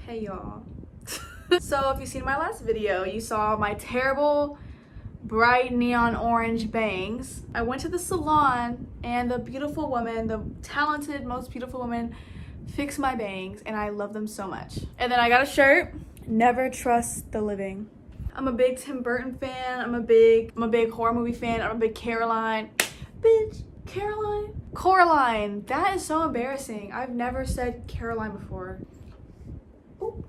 Hey y'all. So if you've seen my last video, you saw my terrible bright neon orange bangs. I went to the salon and the beautiful woman, the talented, most beautiful woman, fixed my bangs and I love them so much. And then I got a shirt, never trust the living. I'm a big Tim Burton fan, I'm a big horror movie fan, I'm a big Caroline. Bitch, Caroline? Coraline, that is so embarrassing. I've never said Caroline before. Ooh.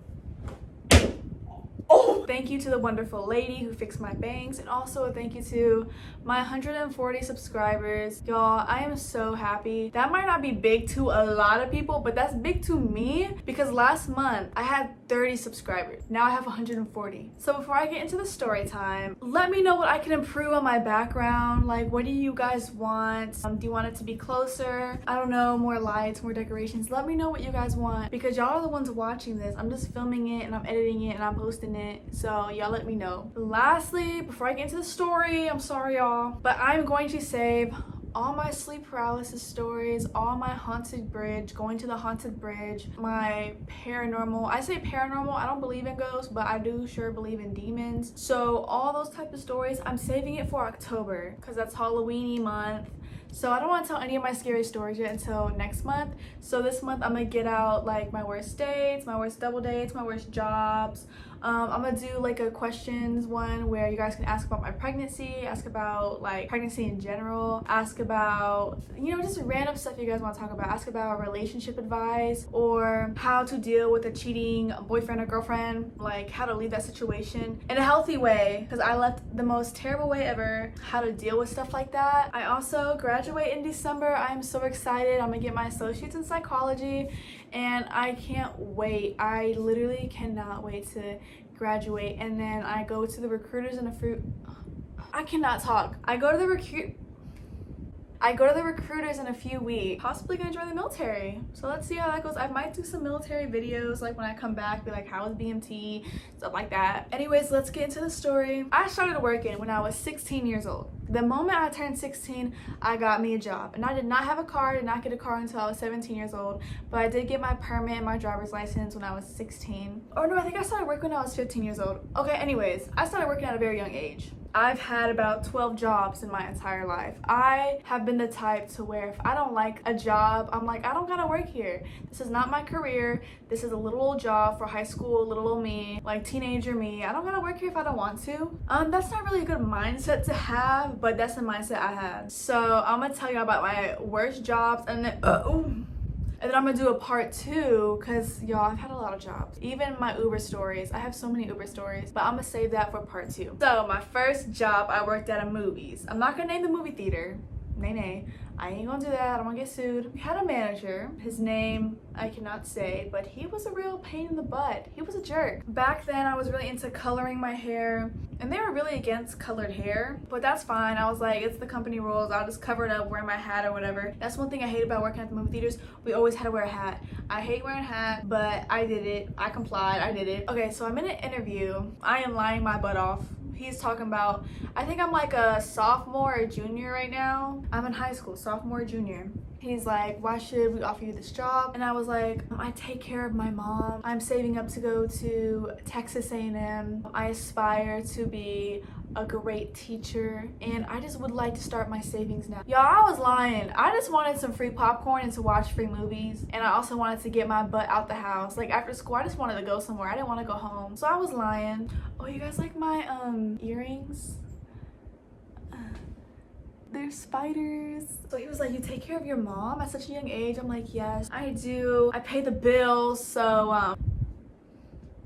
Oh, thank you to the wonderful lady who fixed my bangs, and also a thank you to my 140 subscribers. Y'all, I am so happy. That might not be big to a lot of people, but that's big to me because last month I had 30 subscribers. Now I have 140. So before I get into the story time, let me know what I can improve on my background. Like, what do you guys want? Do you want it to be closer? I don't know, more lights, more decorations. Let me know what you guys want because y'all are the ones watching this. I'm just filming it and I'm editing it and I'm posting it. So y'all let me know. Lastly, before I get into the story, I'm sorry y'all, but I'm going to save all my sleep paralysis stories, all my haunted bridge, going to the haunted bridge, my paranormal. I say paranormal, I don't believe in ghosts, but I do sure believe in demons. So all those type of stories, I'm saving it for October because that's Halloween-y month. So I don't want to tell any of my scary stories yet until next month. So this month I'm gonna get out like my worst dates, my worst double dates, my worst jobs. I'm gonna do like a questions one where you guys can ask about my pregnancy, ask about like pregnancy in general, ask about, you know, just random stuff you guys want to talk about, ask about relationship advice or how to deal with a cheating boyfriend or girlfriend, like how to leave that situation in a healthy way because I left the most terrible way ever, how to deal with stuff like that. I also graduate in December. I'm so excited. I'm gonna get my associates in psychology and I can't wait. I literally cannot wait to graduate. And then I go to the recruiters in I cannot talk. I go to the recruiters in a few weeks. Possibly gonna join the military. So let's see how that goes. I might do some military videos like when I come back, be like, how was BMT? Stuff like that. Anyways, let's get into the story. I started working when I was 16 years old. The moment I turned 16, I got me a job. And I did not have a car, did not get a car until I was 17 years old. But I did get my permit and my driver's license when I was 16. Or no, I think I started working when I was 15 years old. Okay, anyways, I started working at a very young age. I've had about 12 jobs in my entire life. I have been the type to where if I don't like a job, I'm like, I don't gotta work here. This is not my career. This is a little old job for high school, little old me, like teenager me. I don't gotta work here if I don't want to. That's not really a good mindset to have, but that's the mindset I had. So I'm gonna tell you about my worst jobs and then, and then I'm gonna do a part 2 because y'all, I've had a lot of jobs. Even my Uber stories. I have so many Uber stories, but I'm gonna save that for part 2. So my first job, I worked at a movies. I'm not gonna name the movie theater. Nay. I ain't gonna do that. I don't wanna get sued. We had a manager. His name I cannot say, but he was a real pain in the butt. He was a jerk. Back then I was really into coloring my hair and they were really against colored hair, but that's fine. I was like, it's the company rules. I'll just cover it up, wear my hat or whatever. That's one thing I hate about working at the movie theaters. We always had to wear a hat. I hate wearing a hat, but I did it. I complied. I did it. Okay, so I'm in an interview. I am lying my butt off. He's talking about, I think I'm like a sophomore or junior right now. I'm in high school, sophomore or junior. He's like, why should we offer you this job? And I was like, I take care of my mom. I'm saving up to go to Texas A&M. I aspire to be a great teacher and I just would like to start my savings now. Y'all, I was lying. I just wanted some free popcorn and to watch free movies, and I also wanted to get my butt out the house. Like after school, I just wanted to go somewhere. I didn't want to go home. So I was lying. Oh, you guys like my earrings? They're spiders. So he was like, you take care of your mom at such a young age? I'm like, yes, I do. I pay the bills, so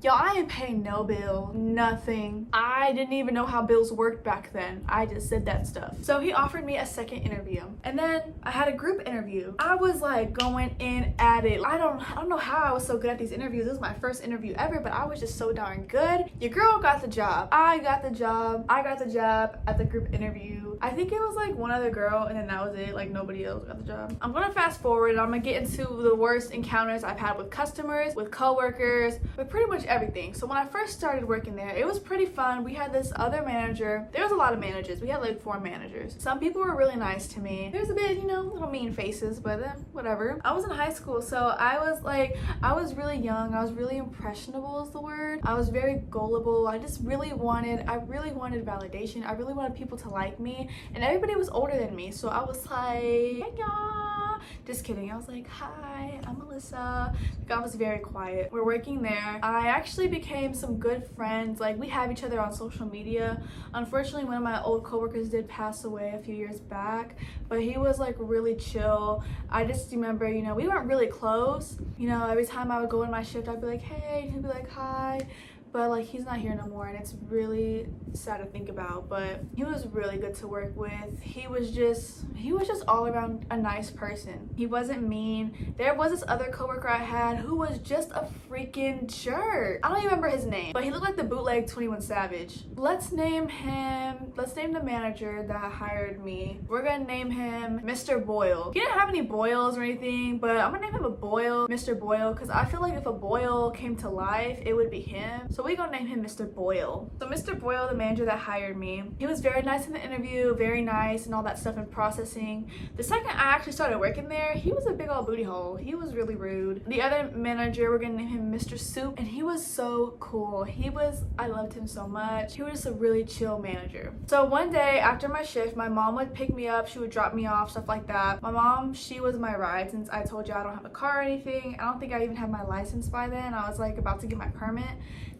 y'all, I ain't paying no bill, nothing. I didn't even know how bills worked back then. I just said that stuff. So he offered me a second interview. And then I had a group interview. I was like going in at it. I don't know how I was so good at these interviews. This was my first interview ever, but I was just so darn good. Your girl got the job. I got the job. I got the job at the group interview. I think it was like one other girl and then that was it. Like nobody else got the job. I'm gonna fast forward and I'm gonna get into the worst encounters I've had with customers, with coworkers, with pretty much everything. So when I first started working there, it was pretty fun. We had this other manager. There was a lot of managers. We had like 4 managers. Some people were really nice to me. There's a bit, you know, little mean faces, but whatever. I was in high school, so I was really young. I was really impressionable is the word. I was very gullible. I really wanted validation. I really wanted people to like me, and everybody was older than me, so I was like, hey y'all. Just kidding. I was like, hi, I'm Melissa. Like, I was very quiet. We're working there. I actually became some good friends. Like, we have each other on social media. Unfortunately, one of my old coworkers did pass away a few years back, but he was like really chill. I just remember, you know, we weren't really close. You know, every time I would go in my shift, I'd be like, hey, he'd be like, hi. But like, he's not here no more, and it's really sad to think about. But he was really good to work with. He was just all around a nice person. He wasn't mean. There was this other coworker I had who was just a freaking jerk. I don't even remember his name, but he looked like the bootleg 21 Savage. Let's name the manager that hired me. We're gonna name him Mr. Boyle. He didn't have any boils or anything, but I'm gonna name him a Boyle, Mr. Boyle, because I feel like if a Boyle came to life, it would be him. So we're gonna name him Mr. Boyle. So Mr. Boyle, the manager that hired me, he was very nice in the interview, very nice and all that stuff in processing. The second I actually started working there, he was a big old booty hole. He was really rude. The other manager, we're gonna name him Mr. Soup, and he was so cool. I loved him so much. He was just a really chill manager. So one day after my shift, my mom would pick me up, she would drop me off, stuff like that. My mom, she was my ride since I told you I don't have a car or anything. I don't think I even had my license by then. I was like about to get my permit.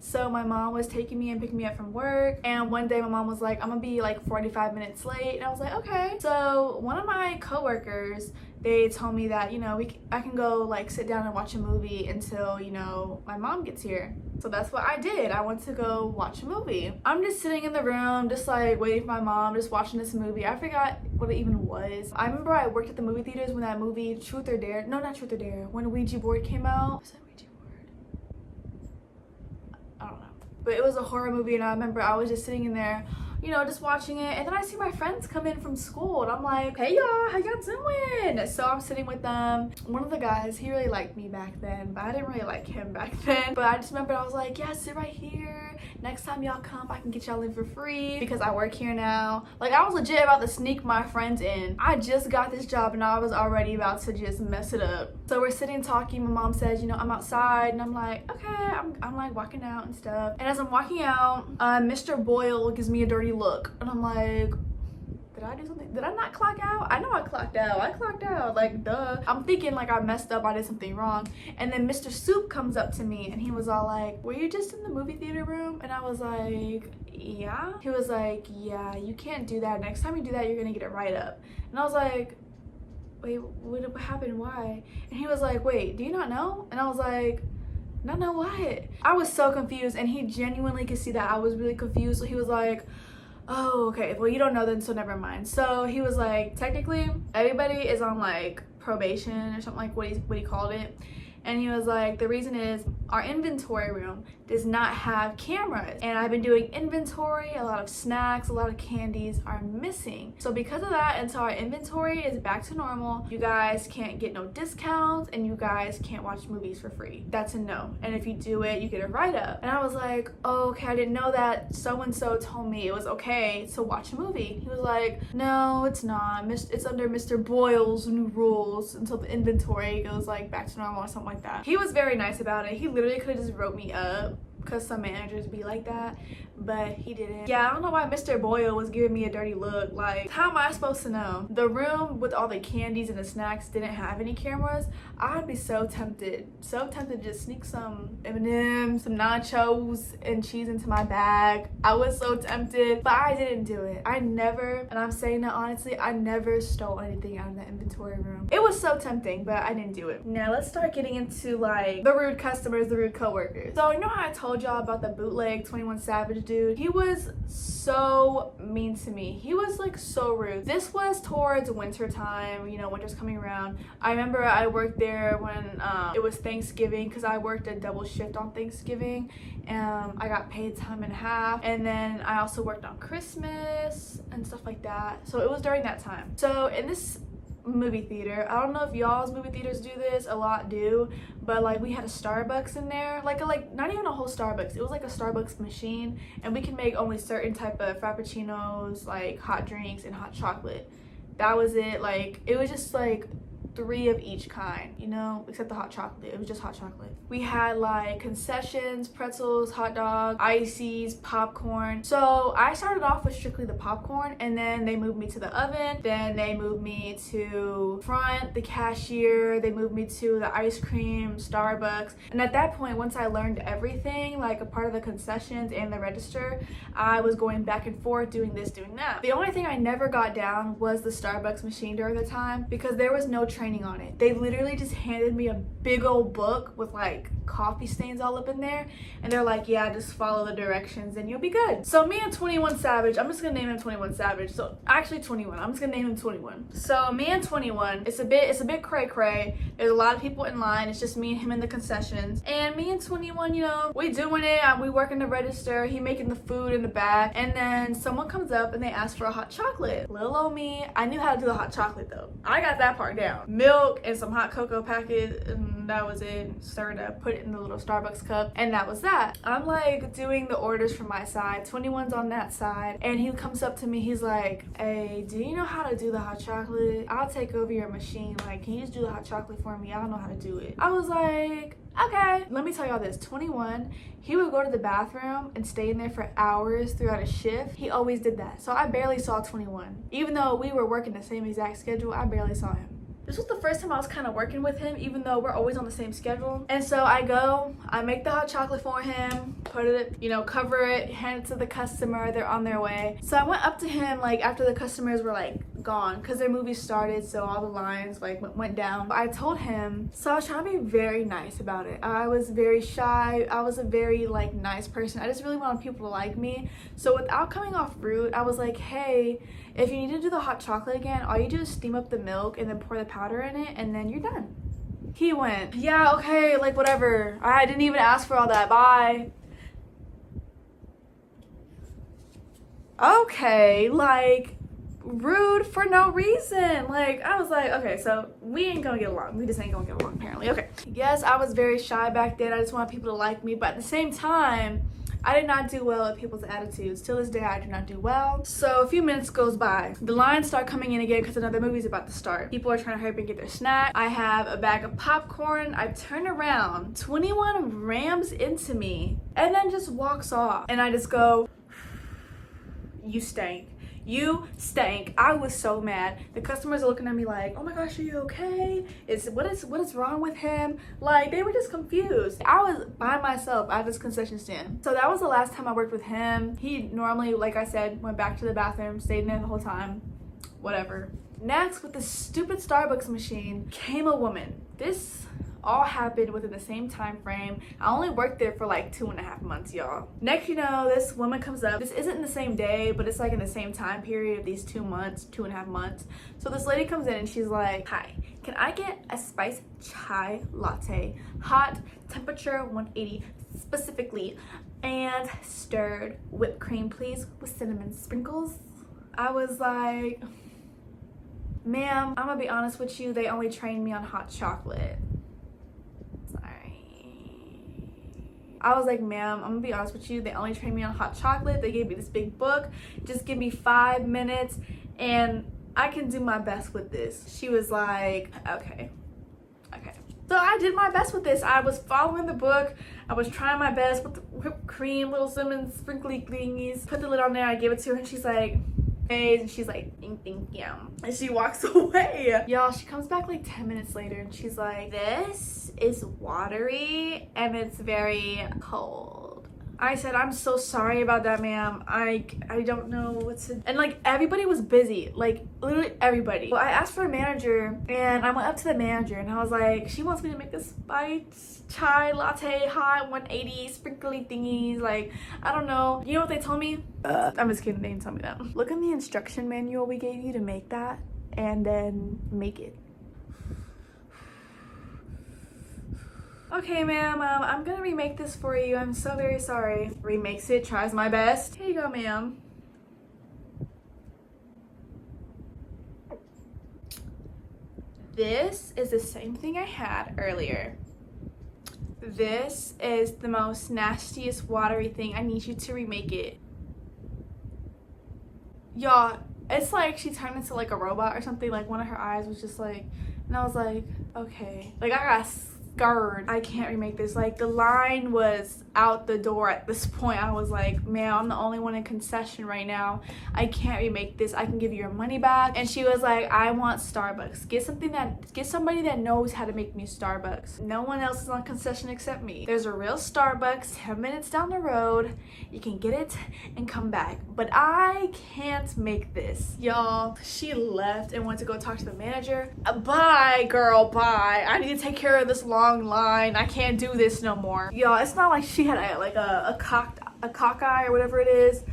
So my mom was taking me and picking me up from work, and one day my mom was like, I'm gonna be like 45 minutes late, and I was like, okay. So one of my coworkers, they told me that, you know, I can go like sit down and watch a movie until, you know, my mom gets here. So that's what I did. I went to go watch a movie. I'm just sitting in the room, just like waiting for my mom, just watching this movie. I forgot what it even was. I remember I worked at the movie theaters when that movie Truth or Dare, no, not Truth or Dare, when Ouija board came out. Was that Ouija board? I don't know. But it was a horror movie, and I remember I was just sitting in there, you know, just watching it, and then I see my friends come in from school, and I'm like, hey y'all, how y'all doing? So I'm sitting with them. One of the guys, he really liked me back then, but I didn't really like him back then. But I just remember I was like, yeah, sit right here. Next time y'all come, I can get y'all in for free because I work here now. Like, I was legit about to sneak my friends in. I just got this job, and I was already about to just mess it up. So we're sitting talking. My mom says, you know, I'm outside, and I'm like, okay. I'm like walking out and stuff. And as I'm walking out, Mr. Boyle gives me a dirty look, and I'm like, did I do something? Did I not clock out? I know I clocked out, like, duh. I'm thinking like I messed up, I did something wrong. And then Mr. Soup comes up to me, and he was all like, were you just in the movie theater room? And I was like, yeah. He was like, yeah, you can't do that. Next time you do that, you're gonna get it right up. And I was like, wait, what happened? Why? And he was like, wait, do you not know? And I was like, not know what? I was so confused, and he genuinely could see that I was really confused. So he was like, oh, okay, well, you don't know then, so never mind. So he was like, technically everybody is on like probation or something, like what he called it. And he was like, the reason is our inventory room does not have cameras, and I've been doing inventory, a lot of snacks, a lot of candies are missing. So because of that, until our inventory is back to normal, you guys can't get no discounts, and you guys can't watch movies for free. That's a no. And if you do it, you get a write-up. And I was like, oh, okay, I didn't know that so-and-so told me it was okay to watch a movie. He was like, no, it's not. It's under Mr. Boyle's new rules until the inventory goes like back to normal or something like that. He was very nice about it. He literally could have just wrote me up, because some managers be like that, but he didn't. Yeah, I don't know why Mr. Boyle was giving me a dirty look. Like, how am I supposed to know? The room with all the candies and the snacks didn't have any cameras. I'd be so tempted to just sneak some M&Ms, some nachos and cheese into my bag. I was so tempted, but I didn't do it. I never, and I'm saying that honestly, I never stole anything out of the inventory room. It was so tempting, but I didn't do it. Now let's start getting into like the rude customers, the rude coworkers. So you know how I told y'all about the bootleg 21 Savage dude? He was so mean to me. He was like so rude. This was towards winter time, you know, winter's coming around. I remember I worked there when it was Thanksgiving, because I worked a double shift on Thanksgiving. I got paid time and a half, and then I also worked on Christmas and stuff like that. So it was during that time. So in this movie theater. I don't know if y'all's movie theaters do this, a lot do, but like we had a Starbucks in there, like not even a whole Starbucks, it was like a Starbucks machine, and we can make only certain type of frappuccinos, like hot drinks and hot chocolate. That was it. Like it was just like 3 of each kind, you know, except the hot chocolate. It was just hot chocolate. We had like concessions, pretzels, hot dog, ices, popcorn. So I started off with strictly the popcorn, and then they moved me to the oven, then they moved me to front, the cashier, they moved me to the ice cream, Starbucks. And at that point, once I learned everything, like a part of the concessions and the register, I was going back and forth doing this, doing that. The only thing I never got down was the Starbucks machine during the time, because there was no training on it. They literally just handed me a big old book with like coffee stains all up in there, and they're like, yeah, just follow the directions and you'll be good. So me and 21 Savage, I'm just gonna name him 21 Savage. So actually 21, I'm just gonna name him 21. So me and 21, it's a bit cray cray. There's a lot of people in line. It's just me and him in the concessions, and me and 21, you know, we doing it. We working the register, he making the food in the back, and then someone comes up and they ask for a hot chocolate. Little old me, I knew how to do the hot chocolate though. I got that part down. Milk and some hot cocoa packet, and that was it. Stirred up, put it in the little Starbucks cup, and that was that. I'm like doing the orders from my side, 21's on that side, and he comes up to me, he's like, hey, do you know how to do the hot chocolate? I'll take over your machine, like, can you just do the hot chocolate for me? I don't know how to do it. I was like, okay. Let me tell y'all this, 21, he would go to the bathroom and stay in there for hours throughout a shift. He always did that. So I barely saw 21. Even though we were working the same exact schedule, I barely saw him. This was the first time I was kind of working with him, even though we're always on the same schedule. And so I go, I make the hot chocolate for him, put it, you know, cover it, hand it to the customer, they're on their way. So I went up to him like after the customers were like gone, because their movie started, so all the lines like went down. I told him, so I was trying to be very nice about it. I was very shy. I was a very like nice person. I just really wanted people to like me. So without coming off rude, I was like, hey, if you need to do the hot chocolate again, all you do is steam up the milk and then pour the powder in it, and then you're done. He went, yeah, okay, like whatever. I didn't even ask for all that, bye. Okay, like rude for no reason. Like I was like, okay, so we ain't gonna get along. We just ain't gonna get along apparently. Okay. Yes, I was very shy back then. I just wanted people to like me, but at the same time, I did not do well with people's attitudes. Till this day, I do not do well. So a few minutes goes by. The lines start coming in again because another movie's about to start. People are trying to hurry up and get their snack. I have a bag of popcorn. I turn around. 21 rams into me and then just walks off. And I just go, you stank. You stank. I was so mad. The customers are looking at me like, oh my gosh, are you okay? What is wrong with him? Like, they were just confused. I was by myself at this concession stand. So that was the last time I worked with him. He normally, like I said, went back to the bathroom, stayed in there the whole time, whatever. Next, with the stupid Starbucks machine, came a woman. This all happened within the same time frame. I only worked there for like 2.5 months, y'all. Next, you know, this woman comes up. This isn't the same day, but it's like in the same time period, these 2 months, 2.5 months. So this lady comes in and she's like, hi, can I get a spiced chai latte, hot, temperature 180 specifically, and stirred whipped cream, please, with cinnamon sprinkles? I was like, ma'am, I'm gonna be honest with you, they only trained me on hot chocolate. I was like, ma'am, I'm gonna be honest with you, they only trained me on hot chocolate. They gave me this big book. Just give me 5 minutes and I can do my best with this. She was like, okay. So I did my best with this. I was following the book. I was trying my best with the whipped cream, little cinnamon sprinkly thingies. Put the lid on there, I gave it to her and she's like, hey, and she's like, ding, yum. And she walks away. Y'all, she comes back like 10 minutes later and she's like, this is watery and it's very cold. I said, I'm so sorry about that, ma'am. I don't know what to, and like everybody was busy, like literally everybody. So I asked for a manager and I went up to the manager and I was like, she wants me to make this spiced chai latte, hot 180 sprinkly thingies. Like, I don't know. You know what they told me? I'm just kidding, they didn't tell me that. Look in the instruction manual we gave you to make that and then make it. Okay, ma'am, I'm gonna remake this for you. I'm so very sorry. Remakes it, tries my best. Here you go, ma'am. This is the same thing I had earlier. This is the most nastiest watery thing. I need you to remake it. Y'all, it's like she turned into like a robot or something. Like one of her eyes was just like, and I was like, okay. Like I got scared. I can't remake this. Like the line was out the door at this point. I was like, man, I'm the only one in concession right now. I can't remake this. I can give you your money back. And she was like, I want Starbucks. Get somebody that knows how to make me Starbucks. No one else is on concession except me. There's a real Starbucks 10 minutes down the road. You can get it and come back. But I can't make this. Y'all, she left and went to go talk to the manager. Bye, girl, bye. I need to take care of this long line. I can't do this no more. Y'all, it's not like she had a cockeye or whatever it is.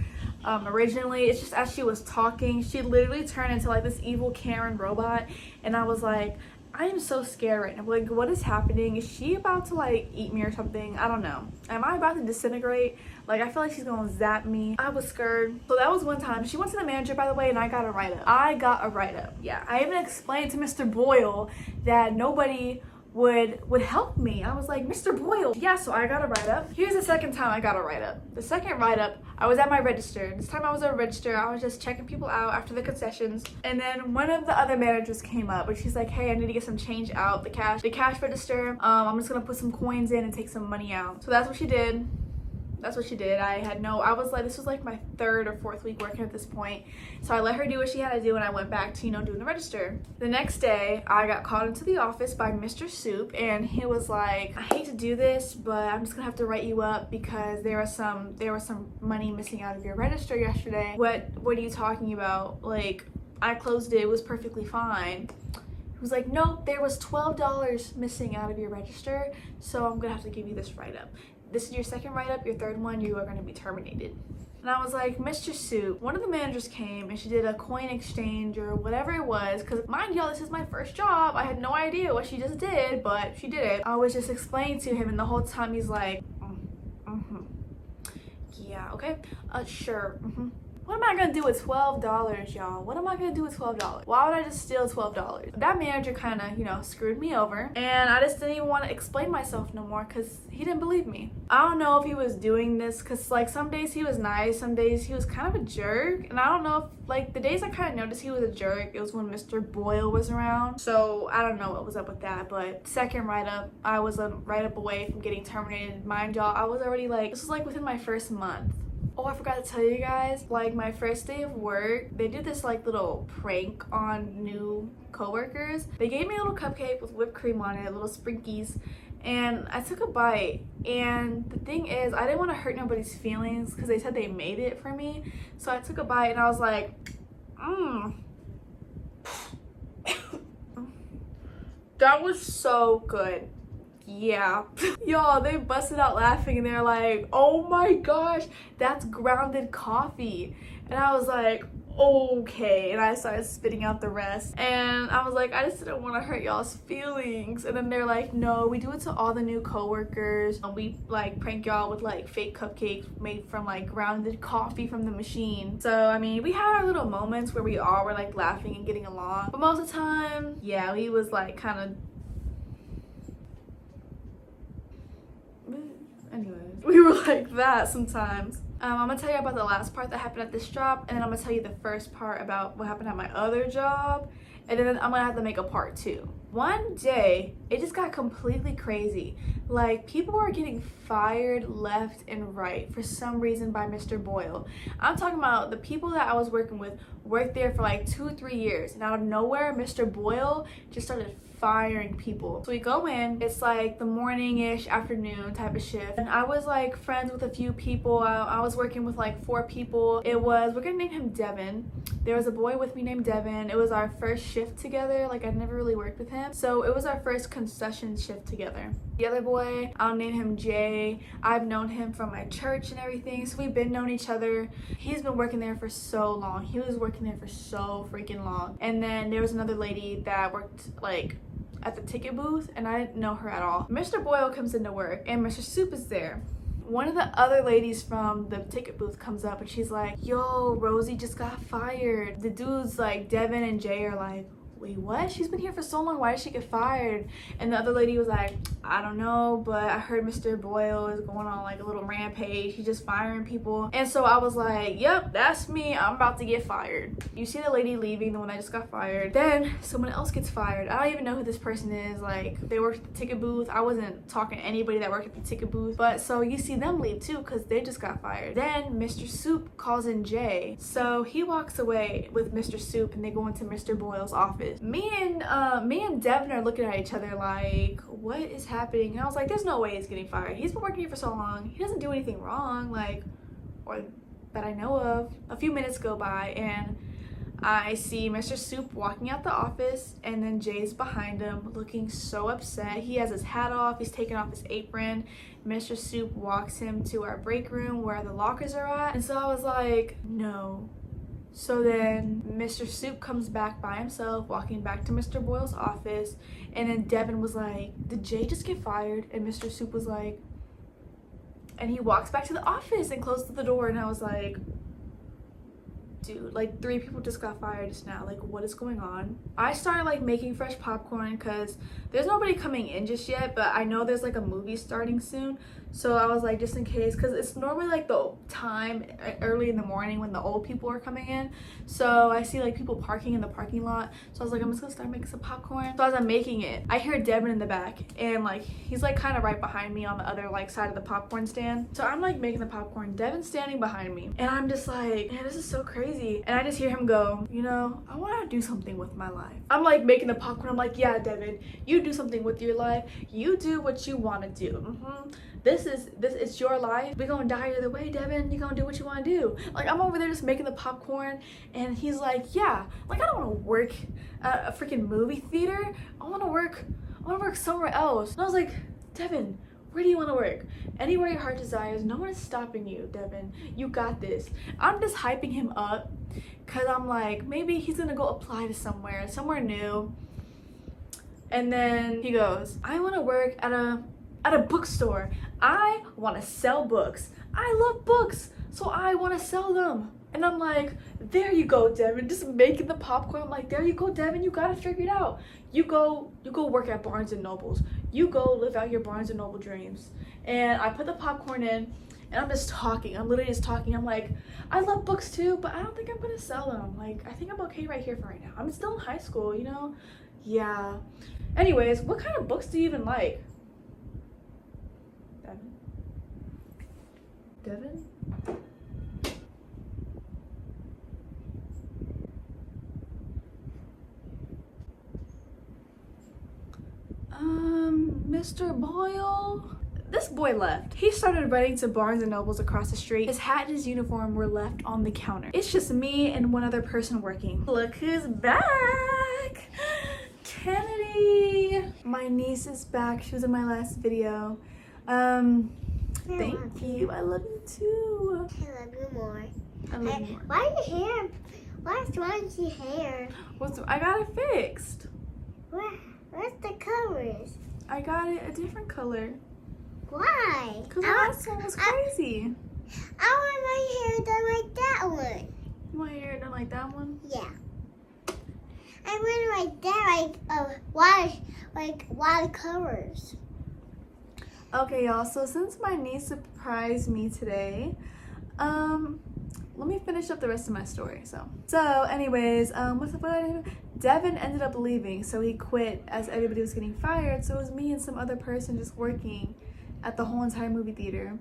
Originally, it's just as she was talking, she literally turned into like this evil Karen robot, and I was like, I am so scared right now. Like, what is happening? Is she about to like eat me or something? I don't know. Am I about to disintegrate? Like, I feel like she's gonna zap me. I was scared. So that was one time. She went to the manager, by the way, and I got a write-up. Yeah, I even explained to Mr. Boyle that nobody would help me. I was like, Mr. Boyle. Yeah, so I got a write-up. Here's the second time I got a write-up. The second write-up, I was at my register. This time I was at a register. I was just checking people out after the concessions. And then one of the other managers came up and she's like, hey, I need to get some change out, the cash register. I'm just gonna put some coins in and take some money out. So that's what she did. I was like, this was like my third or fourth week working at this point. So I let her do what she had to do and I went back to, doing the register. The next day, I got called into the office by Mr. Soup and he was like, I hate to do this, but I'm just gonna have to write you up because there was some money missing out of your register yesterday. What are you talking about? Like, I closed it was perfectly fine. He was like, no, there was $12 missing out of your register, so I'm gonna have to give you this write-up. This is your second write-up, your third one, you are going to be terminated. And I was like, Mr. Soup, one of the managers came and she did a coin exchange or whatever it was, because mind y'all, this is my first job. I had no idea what she just did, but she did it. I was just explaining to him and the whole time he's like, yeah, okay, sure, What am I gonna do with $12, y'all? What am I gonna do with $12? Why would I just steal $12? That manager kind of, screwed me over, and I just didn't even want to explain myself no more because he didn't believe me. I don't know if he was doing this because, like, some days he was nice, some days he was kind of a jerk, and I don't know if, like, the days I kind of noticed he was a jerk, it was when Mr. Boyle was around, so I don't know what was up with that, but second write-up, I was a write-up away from getting terminated. Mind y'all, I was already, like, this was, like, within my first month. Oh, I forgot to tell you guys, like my first day of work, they did this like little prank on new coworkers. They gave me a little cupcake with whipped cream on it, little sprinkies, and I took a bite. And the thing is, I didn't want to hurt nobody's feelings because they said they made it for me. So I took a bite and I was like, that was so good. Yeah. Y'all, they busted out laughing and they're like, oh my gosh, that's grounded coffee. And I was like, okay. And I started spitting out the rest. And I was like, I just didn't want to hurt y'all's feelings. And then they're like, no, we do it to all the new coworkers. We like prank y'all with like fake cupcakes made from like grounded coffee from the machine. So, I mean, we had our little moments where we all were like laughing and getting along. But most of the time, yeah, we was like kind of, anyways, we were like that sometimes. I'm gonna tell you about the last part that happened at this job, and then I'm gonna tell you the first part about what happened at my other job, and then I'm gonna have to make a part 2. One day, it just got completely crazy. Like, people were getting fired left and right for some reason by Mr. Boyle. I'm talking about the people that I was working with worked there for like 2-3 years, and out of nowhere, Mr. Boyle just started firing people. So we go in, it's like the morning-ish, afternoon type of shift, and I was like friends with a few people. I was working with like 4 people. We're gonna name him Devin. There was a boy with me named Devin. It was our first shift together. Like, I'd never really worked with him, so it was our first concession shift together. The other boy, I'll name him Jay. I've known him from my church and everything, so we've been known each other. He's been working there for so long. He was working there for so freaking long. And then there was another lady that worked like at the ticket booth, and I didn't know her at all. Mr. Boyle comes into work and Mr. Soup is there. One of the other ladies from the ticket booth comes up and she's like, yo, Rosie just got fired. The dudes like Devin and Jay are like, wait, what? She's been here for so long. Why did she get fired? And the other lady was like, I don't know, but I heard Mr. Boyle is going on like a little rampage. He's just firing people. And so I was like, yep, that's me. I'm about to get fired. You see the lady leaving, the one that just got fired. Then someone else gets fired. I don't even know who this person is. Like, they worked at the ticket booth. I wasn't talking to anybody that worked at the ticket booth. But so you see them leave too, because they just got fired. Then Mr. Soup calls in Jay. So he walks away with Mr. Soup and they go into Mr. Boyle's office. Me and Devin are looking at each other like, what is happening? And I was like, there's no way he's getting fired. He's been working here for so long. He doesn't do anything wrong, like, or that I know of. A few minutes go by and I see Mr. Soup walking out the office, and then Jay's behind him looking so upset. He has his hat off, he's taking off his apron. Mr. Soup walks him to our break room where the lockers are at. And so I was like, no. So then Mr. Soup comes back by himself, walking back to Mr. Boyle's office. And then Devin was like, did Jay just get fired? And Mr. Soup was like, and he walks back to the office and closes the door. And I was like, dude, like 3 people just got fired just now. Like, what is going on? I started like making fresh popcorn because there's nobody coming in just yet, but I know there's like a movie starting soon. So I was like, just in case, because it's normally like the time early in the morning when the old people are coming in. So I see like people parking in the parking lot. So I was like, I'm just gonna start making some popcorn. So as I'm making it, I hear Devin in the back, and like he's like kind of right behind me on the other like side of the popcorn stand. So I'm like making the popcorn, Devin's standing behind me, and I'm just like, man, this is so crazy. And I just hear him go, you know, I want to do something with my life. I'm like making the popcorn. I'm like, yeah, Devin, you do something with your life. You do what you want to do. This it's your life. We're gonna die either way, Devin. You're gonna do what you want to do. Like, I'm over there just making the popcorn, and he's like, yeah, like I don't want to work at a freaking movie theater. I want to work somewhere else. And I was like, Devin, where do you want to work? Anywhere your heart desires. No one is stopping you, Devin. You got this. I'm just hyping him up because I'm like, maybe he's gonna go apply to somewhere new. And then he goes, I want to work at a bookstore. I want to sell books. I love books, so I want to sell them. And I'm like, there you go, Devin, just making the popcorn. I'm like, there you go, Devin, you got it figured out. You go work at Barnes and Nobles. You go live out your Barnes and Noble dreams. And I put the popcorn in, and I'm just talking. I'm literally just talking. I'm like, I love books too, but I don't think I'm gonna sell them. Like, I think I'm okay right here for right now. I'm still in high school, you know? Yeah. Anyways, what kind of books do you even like? Devin? Mr. Boyle? This boy left. He started running to Barnes and Nobles across the street. His hat and his uniform were left on the counter. It's just me and one other person working. Look who's back! Kennedy! My niece is back. She was in my last video. Thank you. I love you too. I love you more. I love you more. Why your hair? What's wrong with your hair? I got it fixed. Where's the colors? I got it a different color. Why? Because the last one was crazy. I want my hair done like that one. You want your hair done like that one? Yeah. I want like that, like watercolors. Okay, y'all. So since my niece surprised me today, let me finish up the rest of my story. So anyways, Devin ended up leaving, so he quit as everybody was getting fired. So it was me and some other person just working at the whole entire movie theater.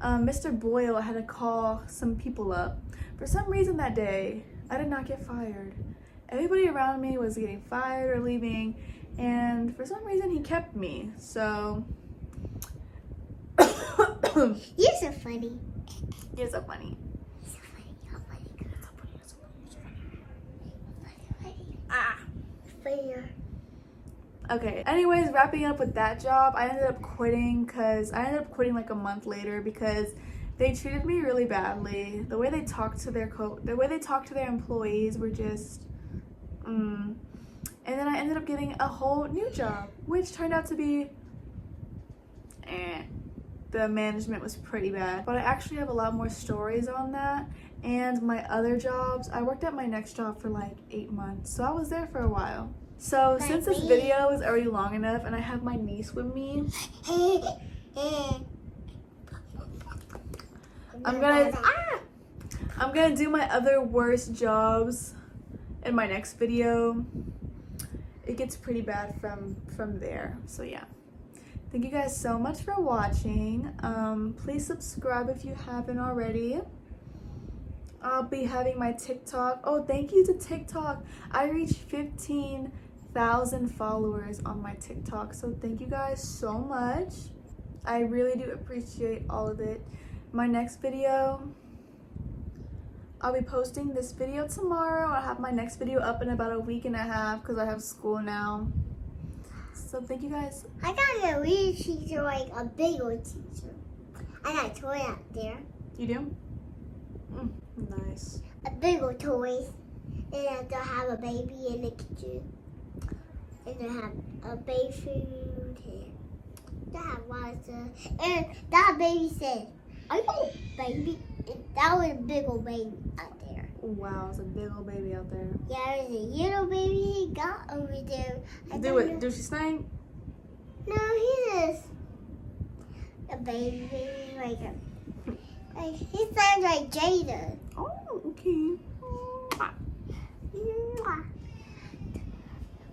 Mr. Boyle had to call some people up. For some reason that day, I did not get fired. Everybody around me was getting fired or leaving, and for some reason he kept me. So You're so funny. you're so funny. So funny. You're funny. Ah. Funnier. Okay, anyways, wrapping up with that job, I ended up quitting like a month later because they treated me really badly. The way they talked to their employees were just and then I ended up getting a whole new job, which turned out to be the management was pretty bad. But I actually have a lot more stories on that. And my other jobs, I worked at my next job for like 8 months. So I was there for a while. So since this video is already long enough and I have my niece with me, I'm gonna do my other worst jobs in my next video. It gets pretty bad from there. So yeah. Thank you guys so much for watching. Please subscribe if you haven't already. I'll be having my TikTok. Oh, thank you to TikTok. I reached 15,000 followers on my TikTok. So thank you guys so much. I really do appreciate all of it. My next video, I'll be posting this video tomorrow. I'll have my next video up in about a week and a half because I have school now. So thank you guys. I got a real teacher, like a big old teacher. I got a toy out there. You do? Nice. A big old toy. And they'll have a baby in the kitchen. And they'll have a baby food. And they'll have lots of... And that baby said, "Are you a baby?" And that was a big old baby out there. Wow, it's a big old baby out there. Yeah, there's a little baby he got over there. Do it. Do she snake? No, he just a baby, like he sounds like Jada. Oh, okay.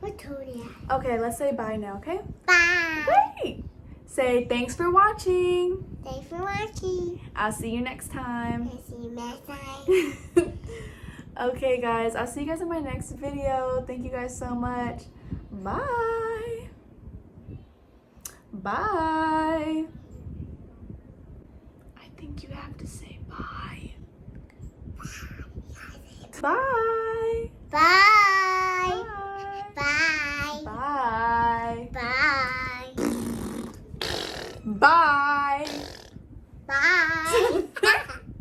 What told you? Okay, let's say bye now, okay? Bye. Great. Say thanks for watching. Thanks for watching. I'll see you next time. I'll see you next time. Okay, guys. I'll see you guys in my next video. Thank you guys so much. Bye. Bye. I think you have to say bye. Bye. Bye. Bye. Bye. Bye. Bye. Bye. Bye.